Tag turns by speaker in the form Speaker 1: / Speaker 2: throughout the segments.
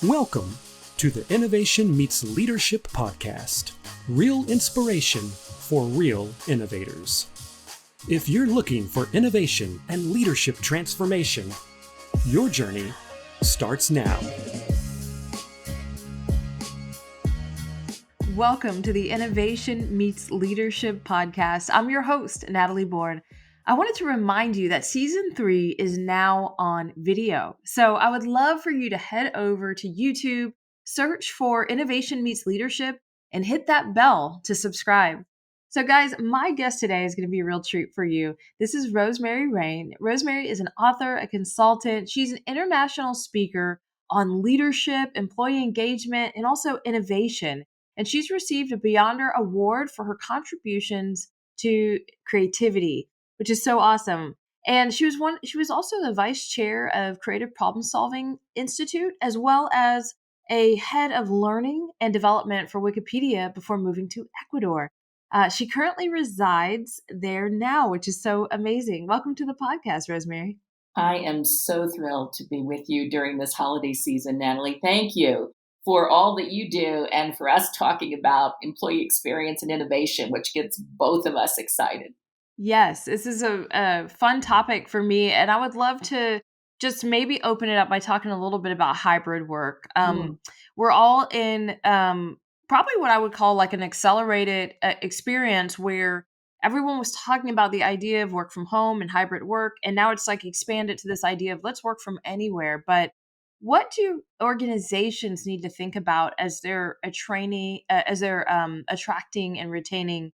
Speaker 1: Welcome to the Innovation Meets Leadership podcast, real inspiration for real innovators. If you're looking for innovation and leadership transformation, your journey starts now.
Speaker 2: Welcome to the Innovation Meets Leadership podcast. I'm your host, Natalie Born. I wanted to remind you that season 3 is now on video. So I would love for you to head over to YouTube, search for Innovation Meets Leadership, and hit that bell to subscribe. So guys, my guest today is going to be a real treat for you. This is Rosemary Rein. Rosemary is an author, a consultant. She's an international speaker on leadership, employee engagement, and also innovation. And she's received a Beyonder Award for her contributions to creativity, which is so awesome. And she was also the vice chair of Creative Problem Solving Institute, as well as a head of learning and development for Wikipedia before moving to Ecuador. She currently resides there now, which is so amazing. Welcome to the podcast, Rosemary.
Speaker 3: I am so thrilled to be with you during this holiday season, Natalie. Thank you for all that you do and for us talking about employee experience and innovation, which gets both of us excited.
Speaker 2: Yes, this is a fun topic for me, and I would love to just maybe open it up by talking a little bit about hybrid work. We're all in probably what I would call like an accelerated experience where everyone was talking about the idea of work from home and hybrid work, and now it's like expanded to this idea of let's work from anywhere. But what do organizations need to think about as they're attracting and retaining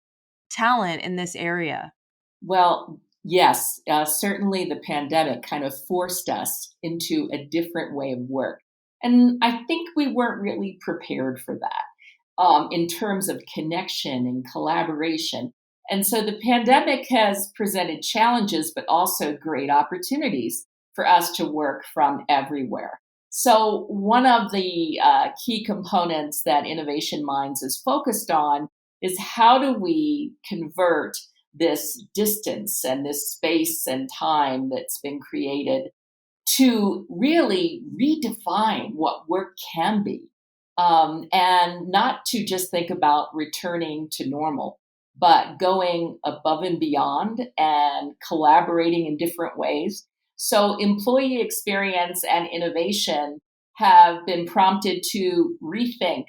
Speaker 2: talent in this area?
Speaker 3: Well, yes, certainly the pandemic kind of forced us into a different way of work. And I think we weren't really prepared for that in terms of connection and collaboration. And so the pandemic has presented challenges, but also great opportunities for us to work from everywhere. So one of the key components that Innovation Minds is focused on is how do we convert this distance and this space and time that's been created to really redefine what work can be, and not to just think about returning to normal, but going above and beyond and collaborating in different ways. So employee experience and innovation have been prompted to rethink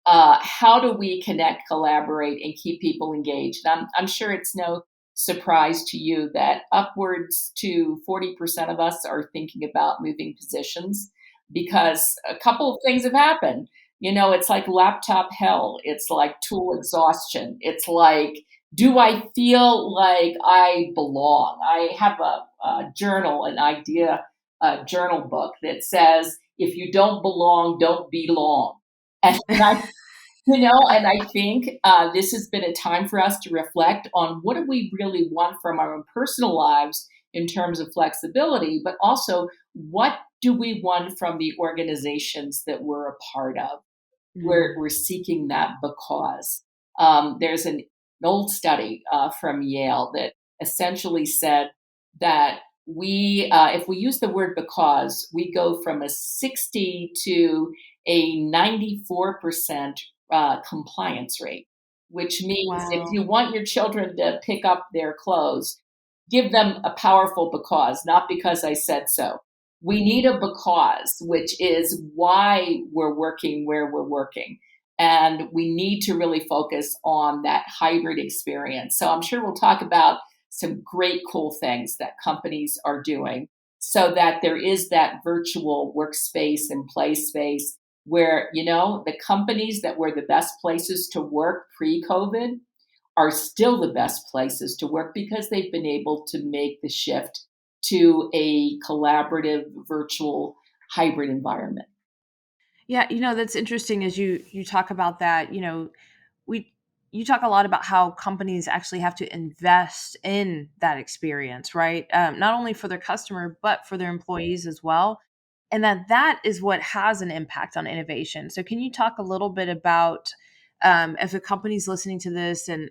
Speaker 3: how do we connect, collaborate, and keep people engaged? I'm sure it's no surprise to you that upwards to 40% of us are thinking about moving positions because a couple of things have happened. You know, it's like laptop hell. It's like tool exhaustion. It's like, do I feel like I belong? I have a journal, an idea journal book that says, if you don't belong, don't be long. And I think this has been a time for us to reflect on what do we really want from our own personal lives in terms of flexibility, but also what do we want from the organizations that we're a part of? We're seeking that because there's an old study from Yale that essentially said that if we use the word because, we go from a 60 to a 94% compliance rate, which means if you want your children to pick up their clothes, give them a powerful because, not because I said so. We need a because, which is why we're working where we're working. And we need to really focus on that hybrid experience. So I'm sure we'll talk about some great, cool things that companies are doing so that there is that virtual workspace and play space where, the companies that were the best places to work pre-COVID are still the best places to work because they've been able to make the shift to a collaborative virtual hybrid environment.
Speaker 2: Yeah, that's interesting as you talk about that. You talk a lot about how companies actually have to invest in that experience, right? Not only for their customer, but for their employees as well. And that is what has an impact on innovation. So can you talk a little bit about if a company's listening to this and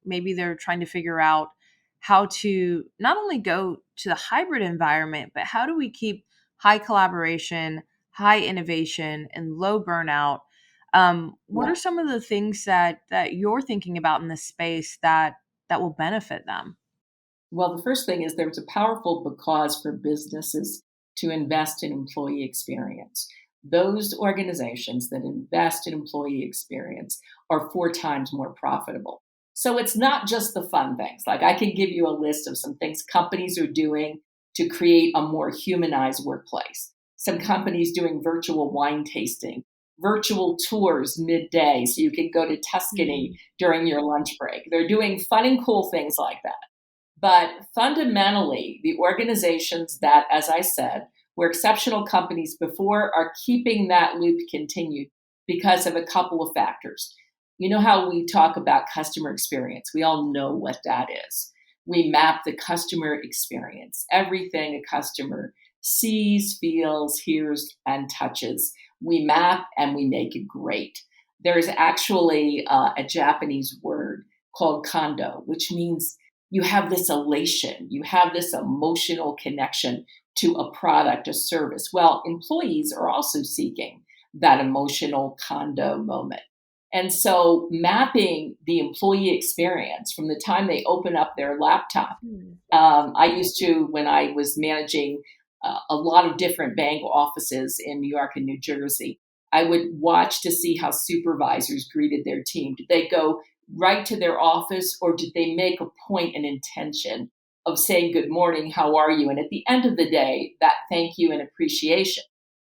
Speaker 2: maybe they're trying to figure out how to not only go to the hybrid environment, but how do we keep high collaboration, high innovation and low burnout. What are
Speaker 3: Yeah.
Speaker 2: some of the things that you're thinking about in this space that will benefit them?
Speaker 3: Well, the first thing is there's a powerful cause for businesses to invest in employee experience. Those organizations that invest in employee experience are 4 times more profitable. So it's not just the fun things. Like I can give you a list of some things companies are doing to create a more humanized workplace. Some companies doing virtual wine tasting, virtual tours midday so you can go to Tuscany during your lunch break. They're doing fun and cool things like that. But fundamentally, the organizations that, as I said, were exceptional companies before are keeping that loop continued because of a couple of factors. You know how we talk about customer experience? We all know what that is. We map the customer experience, everything a customer sees, feels, hears, and touches. We map and we make it great. There's actually a Japanese word called kondo, which means you have this elation, you have this emotional connection to a product, a service. Well, employees are also seeking that emotional condo moment. And so, mapping the employee experience from the time they open up their laptop.
Speaker 2: Mm.
Speaker 3: I used to, when I was managing a lot of different bank offices in New York and New Jersey, I would watch to see how supervisors greeted their team. Did they go right to their office, or did they make a point and intention of saying, "Good morning, how are you?" And at the end of the day, that thank you and appreciation.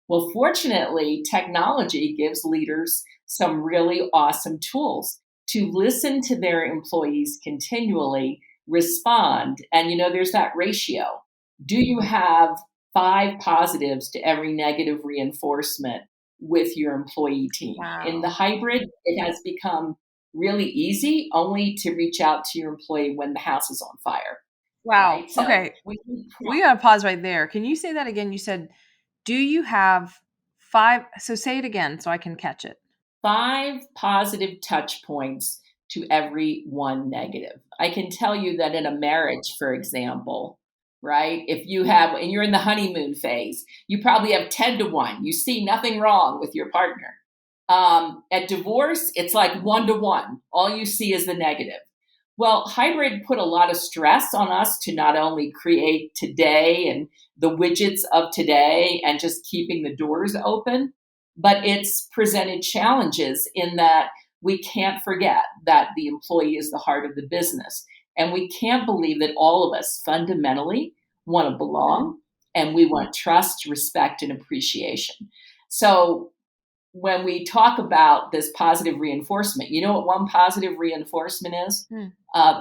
Speaker 3: Well, fortunately, technology gives leaders some really awesome tools to listen to their employees continually, respond. And there's that ratio. Do you have 5 positives to every negative reinforcement with your employee team? In the
Speaker 2: Wow.
Speaker 3: hybrid, it has become really easy only to reach out to your employee when the house is on fire,
Speaker 2: Wow.
Speaker 3: right? So
Speaker 2: Okay. We got to pause right there. Can you say that again? You said, do you have five? So say it again so I can catch it.
Speaker 3: 5 positive touch points to every one negative. I can tell you that in a marriage, for example, right? If you have, and you're in the honeymoon phase, you probably have 10 to 1. You see nothing wrong with your partner. At divorce, it's like 1 to 1. All you see is the negative. Well, hybrid put a lot of stress on us to not only create today and the widgets of today and just keeping the doors open, but it's presented challenges in that we can't forget that the employee is the heart of the business. And we can't believe that all of us fundamentally want to
Speaker 2: Mhm.
Speaker 3: belong and we want trust, respect, and appreciation. So when we talk about this positive reinforcement, you know what one positive reinforcement is?
Speaker 2: Mm.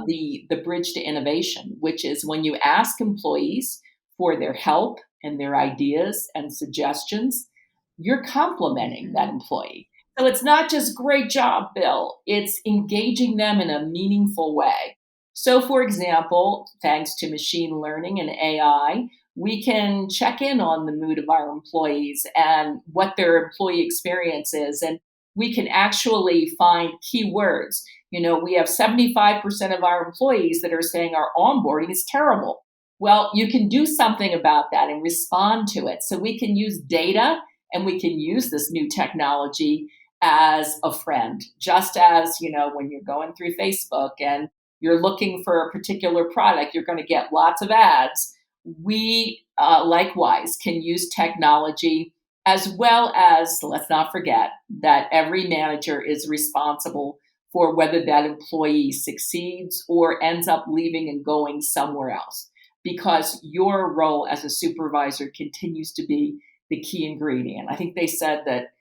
Speaker 3: The bridge to innovation, which is when you ask employees for their help and their ideas and suggestions, you're complimenting that
Speaker 2: Mhm.
Speaker 3: employee. So it's not just great job, Bill. It's engaging them in a meaningful way. So, for example, thanks to machine learning and AI, we can check in on the mood of our employees and what their employee experience is. And we can actually find keywords. We have 75% of our employees that are saying our onboarding is terrible. Well, you can do something about that and respond to it. So we can use data and we can use this new technology as a friend, just as, when you're going through Facebook and you're looking for a particular product, you're going to get lots of ads. We likewise can use technology, as well as, let's not forget that every manager is responsible for whether that employee succeeds or ends up leaving and going somewhere else, because your role as a supervisor continues to be the key ingredient. I think they said that,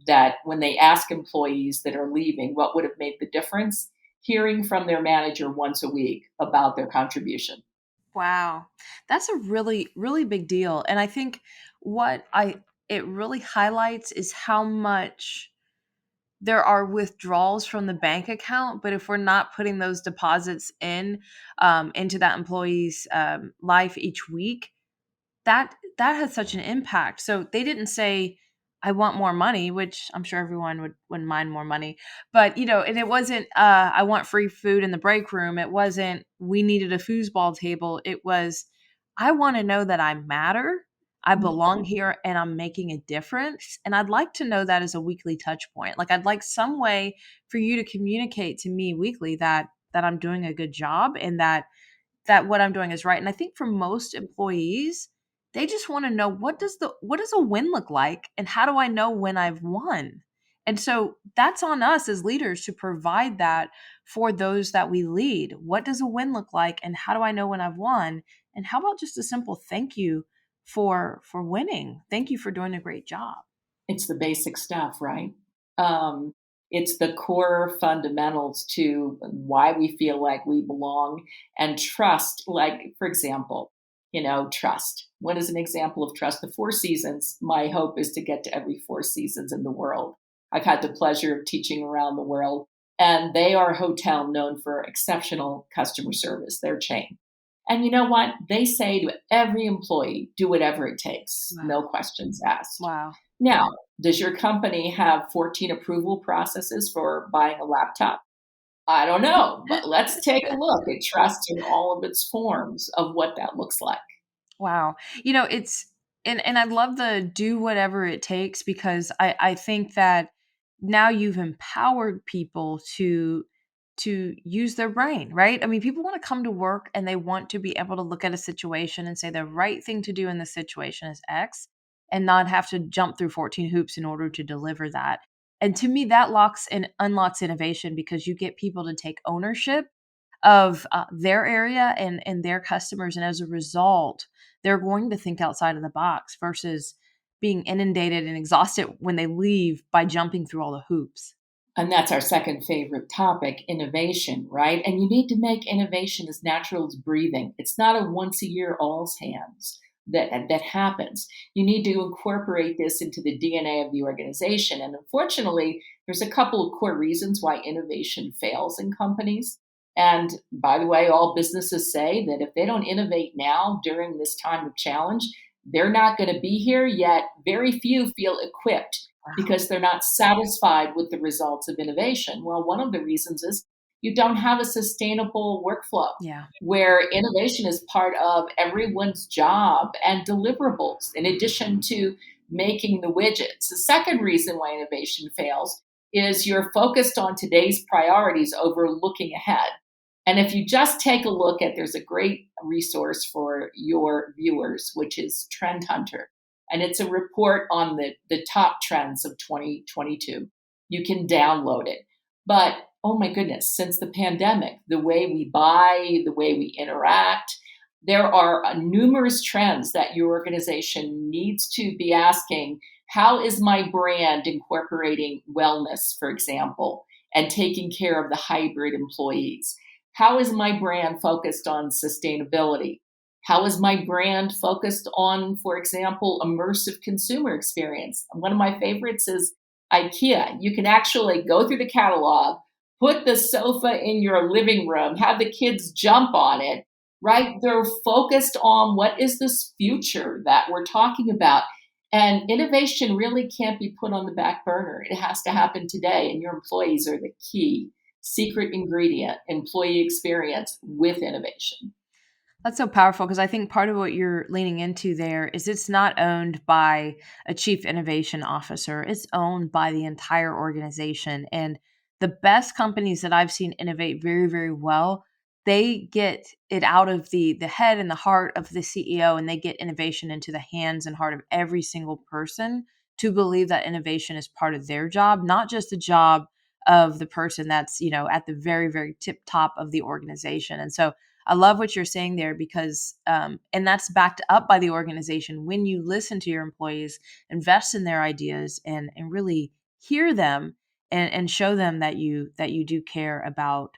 Speaker 3: that when they ask employees that are leaving what would have made the difference, hearing from their manager once a week about their contribution.
Speaker 2: Wow. That's a really, really big deal. And I think what I it really highlights is how much there are withdrawals from the bank account, but if we're not putting those deposits into that employee's life each week, that has such an impact. So they didn't say, "I want more money," which I'm sure everyone wouldn't mind more money. But and it wasn't, "I want free food in the break room." It wasn't, "We needed a foosball table." It was, "I want to know that I matter. I belong here and I'm making a difference. And I'd like to know that as a weekly touch point. Like I'd like some way for you to communicate to me weekly that I'm doing a good job and that what I'm doing is right. And I think for most employees, they just want to know what does a win look like and how do I know when I've won? And so that's on us as leaders to provide that for those that we lead. What does a win look like and how do I know when I've won? And how about just a simple thank you for winning? Thank you for doing a great job.
Speaker 3: It's the basic stuff, right? Um, it's the core fundamentals to why we feel like we belong and trust. Like, for example, trust. What is an example of trust? The Four Seasons. My hope is to get to every Four Seasons in the world. I've had the pleasure of teaching around the world, and they are a hotel known for exceptional customer service, their chain. And you know what? They say to every employee, do whatever it takes,
Speaker 2: Wow.
Speaker 3: no questions asked.
Speaker 2: Wow.
Speaker 3: Now, does your company have 14 approval processes for buying a laptop? I don't know, but let's take a look at trust in all of its forms of what that looks like.
Speaker 2: Wow. It's and I love the do whatever it takes because I think that now you've empowered people to use their brain, right? I mean, people want to come to work and they want to be able to look at a situation and say the right thing to do in this situation is X and not have to jump through 14 hoops in order to deliver that. And to me, that locks and unlocks innovation because you get people to take ownership of their area and their customers. And as a result, they're going to think outside of the box versus being inundated and exhausted when they leave by jumping through all the hoops.
Speaker 3: And that's our second favorite topic, innovation, right? And you need to make innovation as natural as breathing. It's not a once a year all's hands that happens. You need to incorporate this into the DNA of the organization. And unfortunately, there's a couple of core reasons why innovation fails in companies. And by the way, all businesses say that if they don't innovate now during this time of challenge, they're not going to be here, yet very few feel equipped
Speaker 2: Wow.
Speaker 3: because they're not satisfied with the results of innovation. Well, one of the reasons is you don't have a sustainable workflow
Speaker 2: Yeah.
Speaker 3: where innovation is part of everyone's job and deliverables, in addition to making the widgets. The second reason why innovation fails is you're focused on today's priorities over looking ahead. And if you just take a look at, there's a great resource for your viewers, which is Trend Hunter. And it's a report on the top trends of 2022. You can download it. But oh my goodness, since the pandemic, the way we buy, the way we interact, there are numerous trends that your organization needs to be asking. How is my brand incorporating wellness, for example, and taking care of the hybrid employees? How is my brand focused on sustainability? How is my brand focused on, for example, immersive consumer experience? One of my favorites is IKEA. You can actually go through the catalog, put the sofa in your living room, have the kids jump on it, right? They're focused on what is this future that we're talking about. And innovation really can't be put on the back burner. It has to happen today, and your employees are the key secret ingredient, employee experience with innovation.
Speaker 2: That's so powerful because I think part of what you're leaning into there is it's not owned by a chief innovation officer. It's owned by the entire organization. And the best companies that I've seen innovate very, very well, they get it out of the head and the heart of the CEO and they get innovation into the hands and heart of every single person to believe that innovation is part of their job, not just the job of the person that's, at the very, very tip top of the organization. And so I love what you're saying there because, and that's backed up by the organization. When you listen to your employees, invest in their ideas, and really hear them, and show them that you do care about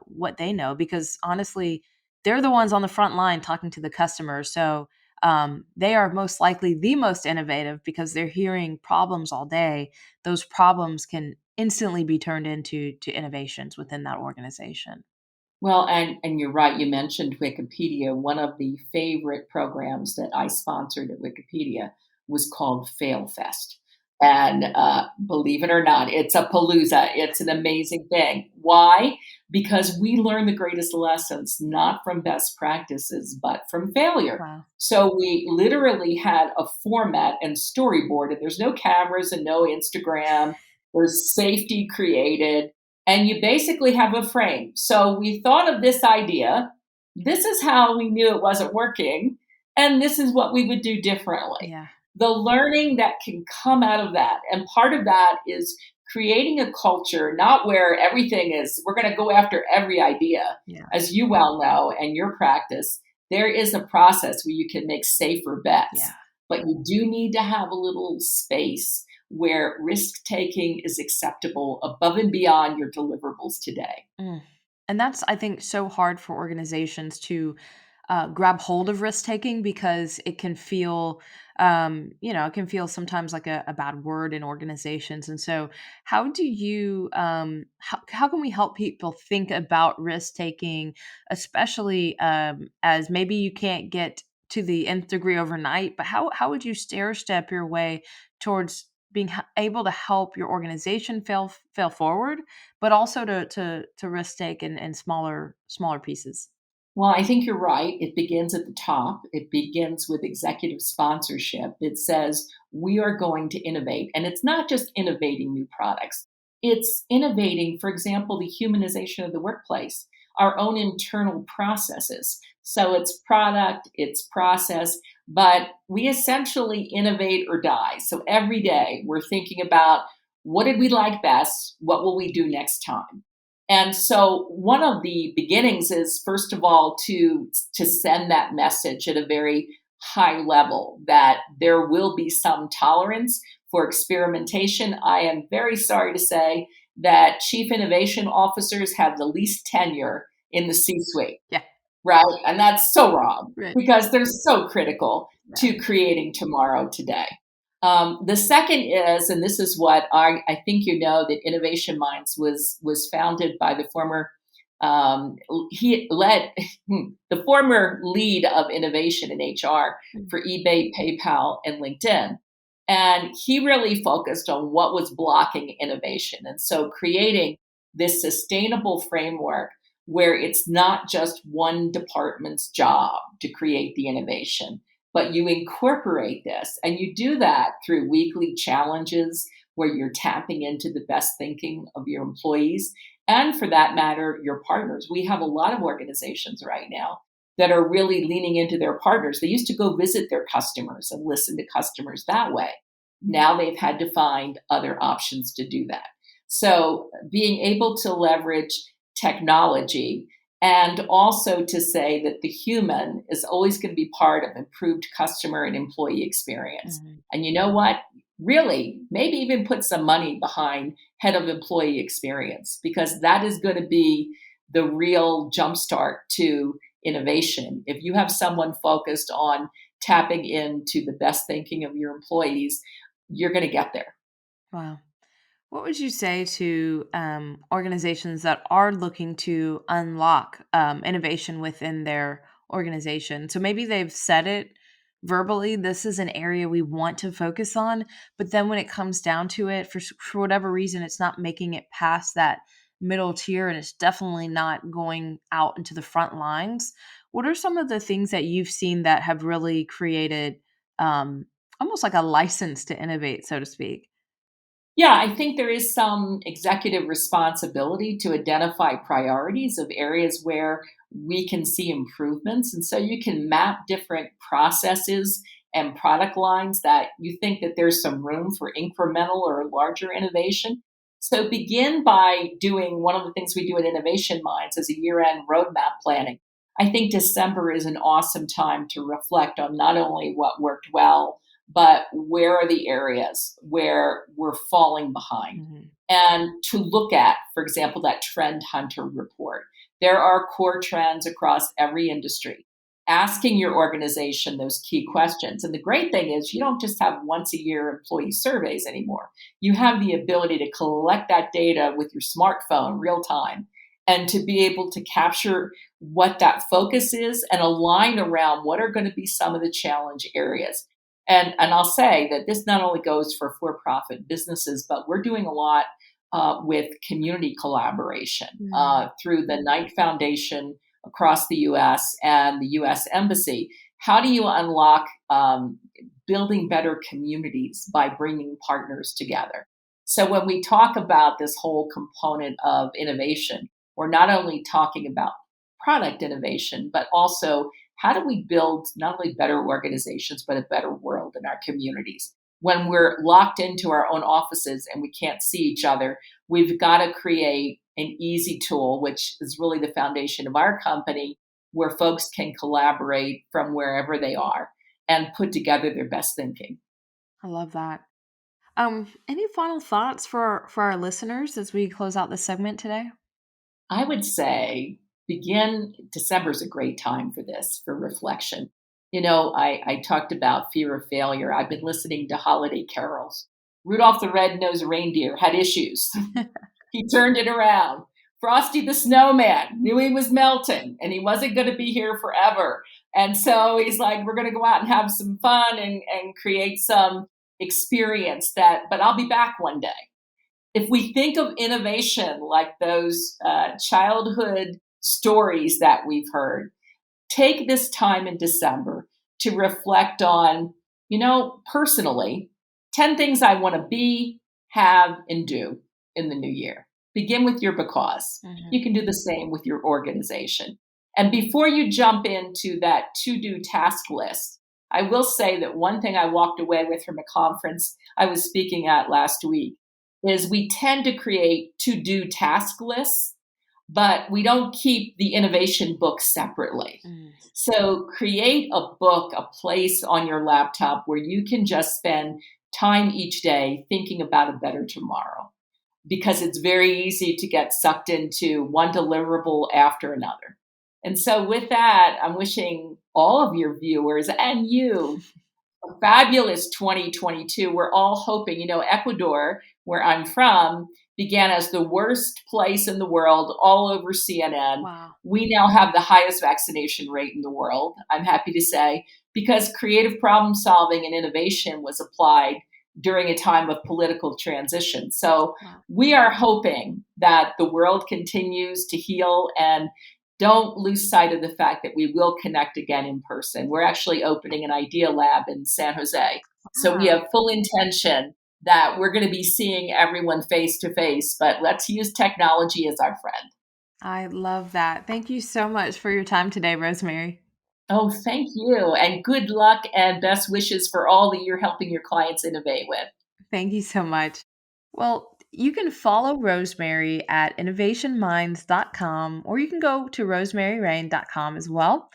Speaker 2: what they know. Because honestly, they're the ones on the front line talking to the customers. So they are most likely the most innovative because they're hearing problems all day. Those problems can instantly be turned into innovations within that organization.
Speaker 3: Well, and you're right. You mentioned Wikipedia. One of the favorite programs that I sponsored at Wikipedia was called FailFest. And believe it or not, it's a palooza. It's an amazing thing. Why? Because we learn the greatest lessons not from best practices, but from failure.
Speaker 2: Wow.
Speaker 3: So we literally had a format and storyboard, and there's no cameras and no Instagram. There's safety created, and you basically have a frame. So we thought of this idea. This is how we knew it wasn't working, and this is what we would do differently.
Speaker 2: Yeah.
Speaker 3: The learning that can come out of that. And part of that is creating a culture, not where everything is, we're going to go after every idea.
Speaker 2: Yeah.
Speaker 3: As you well know, and your practice, there is a process where you can make safer bets.
Speaker 2: Yeah.
Speaker 3: But you do need to have a little space where risk taking is acceptable above and beyond your deliverables today.
Speaker 2: Mm. And that's, I think, so hard for organizations to grab hold of risk taking because it can feel, it can feel sometimes like a bad word in organizations. And so, how do you, how can we help people think about risk taking, especially as maybe you can't get to the nth degree overnight, but how would you stair step your way towards being able to help your organization fail forward, but also to risk take in smaller pieces?
Speaker 3: Well, I think you're right. It begins at the top. It begins with executive sponsorship. It says, we are going to innovate. And it's not just innovating new products, it's innovating, for example, the humanization of the workplace, our own internal processes. So it's product, it's process, but we essentially innovate or die. So every day we're thinking about what did we like best? What will we do next time? And so one of the beginnings is, first of all, to send that message at a very high level that there will be some tolerance for experimentation. I am very sorry to say that chief innovation officers have the least tenure in the C-suite,
Speaker 2: Yeah.
Speaker 3: right? And that's so wrong
Speaker 2: Right.
Speaker 3: because they're so critical
Speaker 2: Yeah.
Speaker 3: to creating tomorrow today. The second is, and this is what I think you know, that Innovation Minds was founded by the former he led the former lead of innovation in HR for eBay, PayPal, and LinkedIn. And he really focused on what was blocking innovation. And so creating this sustainable framework where it's not just one department's job to create the innovation, but you incorporate this, and you do that through weekly challenges where you're tapping into the best thinking of your employees and, for that matter, your partners. We have a lot of organizations right now that are really leaning into their partners. They used to go visit their customers and listen to customers that way. Now they've had to find other options to do that. So being able to leverage technology and also to say that the human is always going to be part of improved customer and employee experience.
Speaker 2: Mhm.
Speaker 3: And you know what? Really, maybe even put some money behind head of employee experience, because that is going to be the real jumpstart to innovation. If you have someone focused on tapping into the best thinking of your employees, you're going to get there.
Speaker 2: Wow. What would you say to organizations that are looking to unlock innovation within their organization? So maybe they've said it verbally, this is an area we want to focus on, but then when it comes down to it, for whatever reason, it's not making it past that middle tier and it's definitely not going out into the front lines. What are some of the things that you've seen that have really created um, almost like a license to innovate, so to speak?
Speaker 3: Yeah, I think there is some executive responsibility to identify priorities of areas where we can see improvements. And so you can map different processes and product lines that you think that there's some room for incremental or larger innovation. So begin by doing one of the things we do at Innovation Minds as a year-end roadmap planning. I think December is an awesome time to reflect on not only what worked well, but where are the areas where we're falling behind?
Speaker 2: Mhm.
Speaker 3: And to look at, for example, that trend hunter report. There are core trends across every industry. Asking your organization those key questions. And the great thing is you don't just have once a year employee surveys anymore. You have the ability to collect that data with your smartphone real time and to be able to capture what that focus is and align around what are going to be some of the challenge areas. And I'll say that this not only goes for-profit businesses, but we're doing a lot with community collaboration through the Knight Foundation across the U.S. and the U.S. Embassy. How do you unlock building better communities by bringing partners together? So when we talk about this whole component of innovation, we're not only talking about product innovation, but also how do we build not only better organizations, but a better world in our communities? When we're locked into our own offices and we can't see each other, we've got to create an easy tool, which is really the foundation of our company, where folks can collaborate from wherever they are and put together their best thinking.
Speaker 2: I love that. Any final thoughts for our listeners as we close out this segment today?
Speaker 3: I would say December is a great time for this, for reflection. I talked about fear of failure. I've been listening to holiday carols. Rudolph the Red-Nosed Reindeer had issues. He turned it around. Frosty the Snowman knew he was melting and he wasn't going to be here forever. And so he's like, we're going to go out and have some fun and create some experience but I'll be back one day. If we think of innovation like those childhood stories that we've heard, take this time in December to reflect on, personally, 10 things I want to be, have, and do in the new year. Begin with your because. You can do the same with your organization. And before you jump into that to-do task list, I will say that one thing I walked away with from a conference I was speaking at last week is we tend to create to-do task lists, but we don't keep the innovation book separately. So create a book, a place on your laptop where you can just spend time each day thinking about a better tomorrow, because it's very easy to get sucked into one deliverable after another. And so with that, I'm wishing all of your viewers and you a fabulous 2022. We're all hoping, Ecuador, where I'm from, began as the worst place in the world, all over CNN.
Speaker 2: Wow.
Speaker 3: We now have the highest vaccination rate in the world, I'm happy to say, because creative problem solving and innovation was applied during a time of political transition. So we are hoping that the world continues to heal, and don't lose sight of the fact that we will connect again in person. We're actually opening an idea lab in San Jose. So we have full intention that we're going to be seeing everyone face to face, but let's use technology as our friend.
Speaker 2: I love that. Thank you so much for your time today, Rosemary.
Speaker 3: Oh, thank you. And good luck and best wishes for all that you're helping your clients innovate with.
Speaker 2: Thank you so much. Well, you can follow Rosemary at innovationminds.com, or you can go to rosemaryrein.com as well.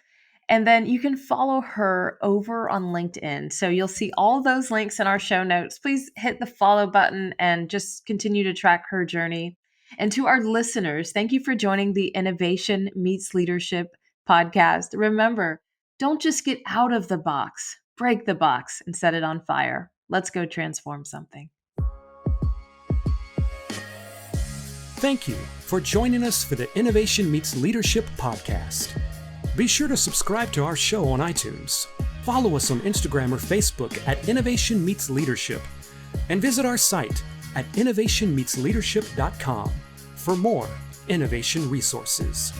Speaker 2: And then you can follow her over on LinkedIn. So you'll see all those links in our show notes. Please hit the follow button and just continue to track her journey. And to our listeners, thank you for joining the Innovation Meets Leadership podcast. Remember, don't just get out of the box, break the box and set it on fire. Let's go transform something.
Speaker 1: Thank you for joining us for the Innovation Meets Leadership podcast. Be sure to subscribe to our show on iTunes. Follow us on Instagram or Facebook at Innovation Meets Leadership, and visit our site at innovationmeetsleadership.com for more innovation resources.